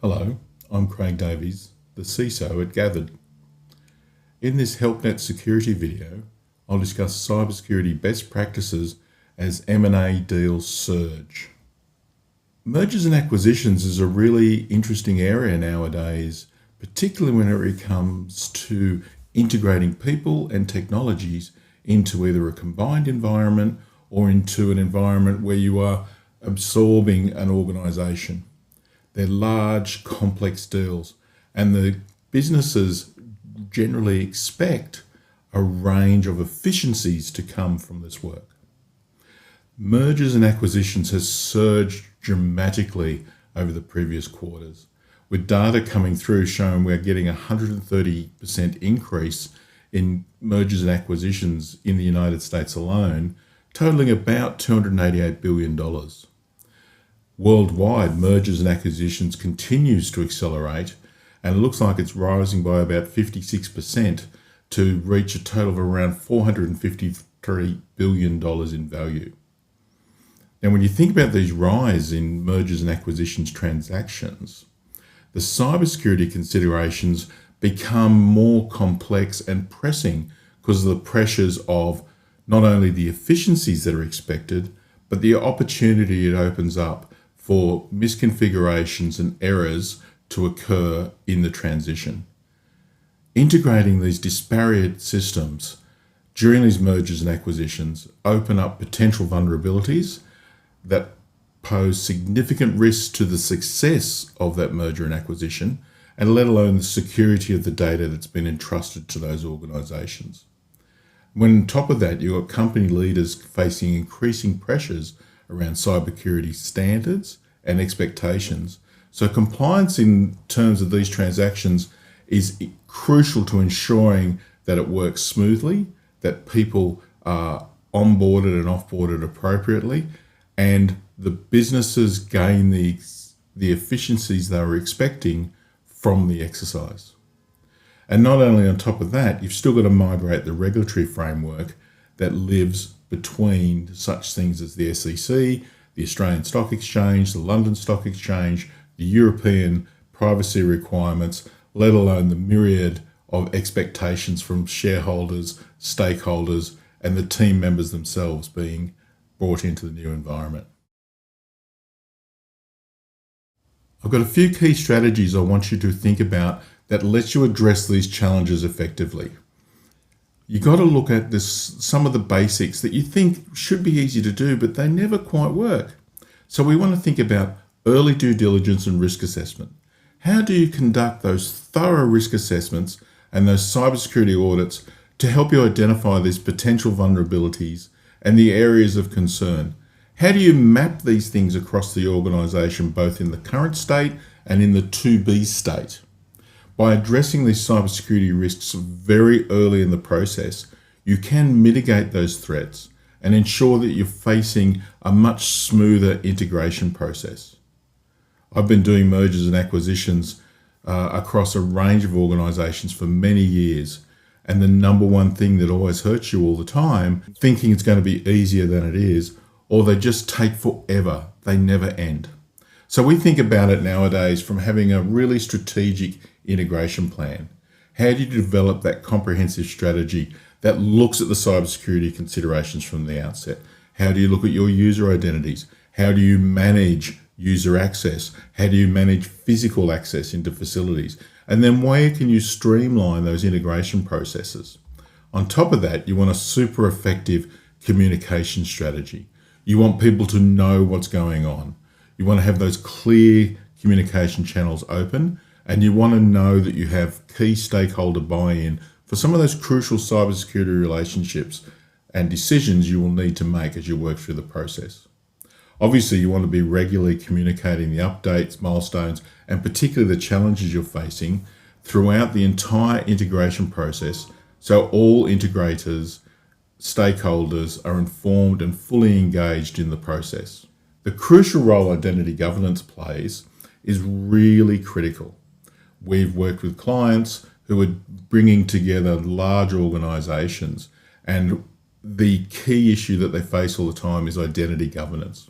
Hello, I'm Craig Davies, the CISO at Gathered. In this HelpNet security video, I'll discuss cybersecurity best practices as M&A deals surge. Mergers and acquisitions is a really interesting area nowadays, particularly when it comes to integrating people and technologies into either a combined environment or into an environment where you are absorbing an organisation. They're large, complex deals, and the businesses generally expect a range of efficiencies to come from this work. Mergers and acquisitions has surged dramatically over the previous quarters, with data coming through showing we're getting a 130% increase in mergers and acquisitions in the United States alone, totaling about $288 billion. Worldwide, mergers and acquisitions continues to accelerate, and it looks like it's rising by about 56% to reach a total of around $453 billion in value. Now, when you think about these rise in mergers and acquisitions transactions, the cybersecurity considerations become more complex and pressing because of the pressures of not only the efficiencies that are expected, but the opportunity it opens up for misconfigurations and errors to occur in the transition. Integrating these disparate systems during these mergers and acquisitions open up potential vulnerabilities that pose significant risks to the success of that merger and acquisition, and let alone the security of the data that's been entrusted to those organisations. When on top of that, you've got company leaders facing increasing pressures around cybersecurity standards and expectations. So compliance in terms of these transactions is crucial to ensuring that it works smoothly, that people are onboarded and offboarded appropriately, and the businesses gain the efficiencies they were expecting from the exercise. And not only on top of that, you've still got to migrate the regulatory framework that lives between such things as the SEC, the Australian Stock Exchange, the London Stock Exchange, the European privacy requirements, let alone the myriad of expectations from shareholders, stakeholders, and the team members themselves being brought into the new environment. I've got a few key strategies I want you to think about that lets you address these challenges effectively. You got to look at some of the basics that you think should be easy to do, but they never quite work. So we want to think about early due diligence and risk assessment. How do you conduct those thorough risk assessments and those cybersecurity audits to help you identify these potential vulnerabilities and the areas of concern? How do you map these things across the organisation, both in the current state and in the to-be state? By addressing these cybersecurity risks very early in the process, you can mitigate those threats and ensure that you're facing a much smoother integration process. I've been doing mergers and acquisitions across a range of organisations for many years, and the number one thing that always hurts you all the time, thinking it's going to be easier than it is, or they just take forever, they never end. So we think about it nowadays from having a really strategic integration plan. How do you develop that comprehensive strategy that looks at the cybersecurity considerations from the outset? How do you look at your user identities? How do you manage user access? How do you manage physical access into facilities? And then where can you streamline those integration processes? On top of that, you want a super effective communication strategy. You want people to know what's going on. You want to have those clear communication channels open, and you want to know that you have key stakeholder buy-in for some of those crucial cybersecurity relationships and decisions you will need to make as you work through the process. Obviously, you want to be regularly communicating the updates, milestones, and particularly the challenges you're facing throughout the entire integration process, so all integrators, stakeholders are informed and fully engaged in the process. The crucial role identity governance plays is really critical. We've worked with clients who are bringing together large organisations, and the key issue that they face all the time is identity governance.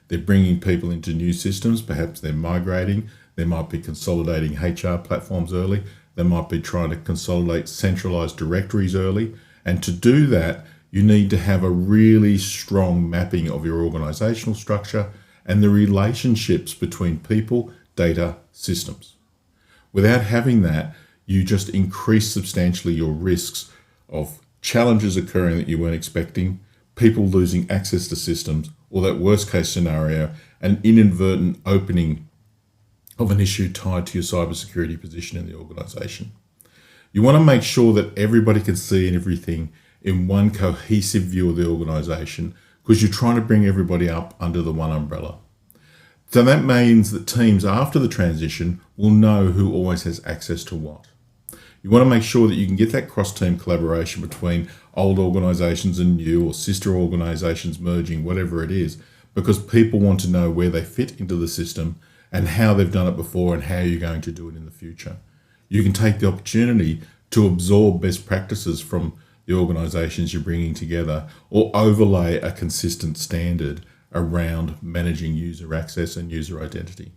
They're bringing people into new systems, perhaps they're migrating, They might be consolidating HR platforms early. They might be trying to consolidate centralized directories early. And to do that, you need to have a really strong mapping of your organizational structure and the relationships between people, data, systems. Without having that, you just increase substantially your risks of challenges occurring that you weren't expecting, people losing access to systems, or that worst case scenario, an inadvertent opening of an issue tied to your cybersecurity position in the organization. You want to make sure that everybody can see everything in one cohesive view of the organization, because you're trying to bring everybody up under the one umbrella. So that means that teams after the transition will know who always has access to what. You want to make sure that you can get that cross-team collaboration between old organizations and new, or sister organizations merging, whatever it is, because people want to know where they fit into the system and how they've done it before and how you're going to do it in the future. You can take the opportunity to absorb best practices from the organizations you're bringing together, or overlay a consistent standard around managing user access and user identity.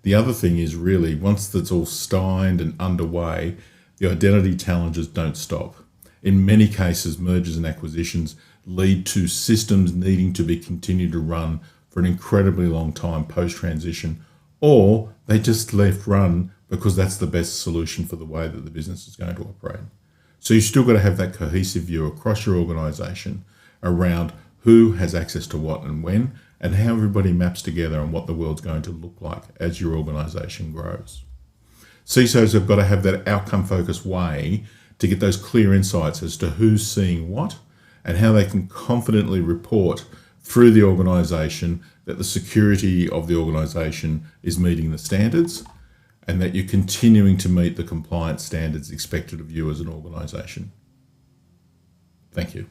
The other thing is, really, once that's all stymied and underway, the identity challenges don't stop. In many cases, mergers and acquisitions lead to systems needing to be continued to run for an incredibly long time post-transition, or they just left run because that's the best solution for the way that the business is going to operate. So you've still got to have that cohesive view across your organization around who has access to what and when, and how everybody maps together and what the world's going to look like as your organization grows. CISOs have got to have that outcome-focused way to get those clear insights as to who's seeing what and how they can confidently report through the organization that the security of the organization is meeting the standards, and that you're continuing to meet the compliance standards expected of you as an organization. Thank you.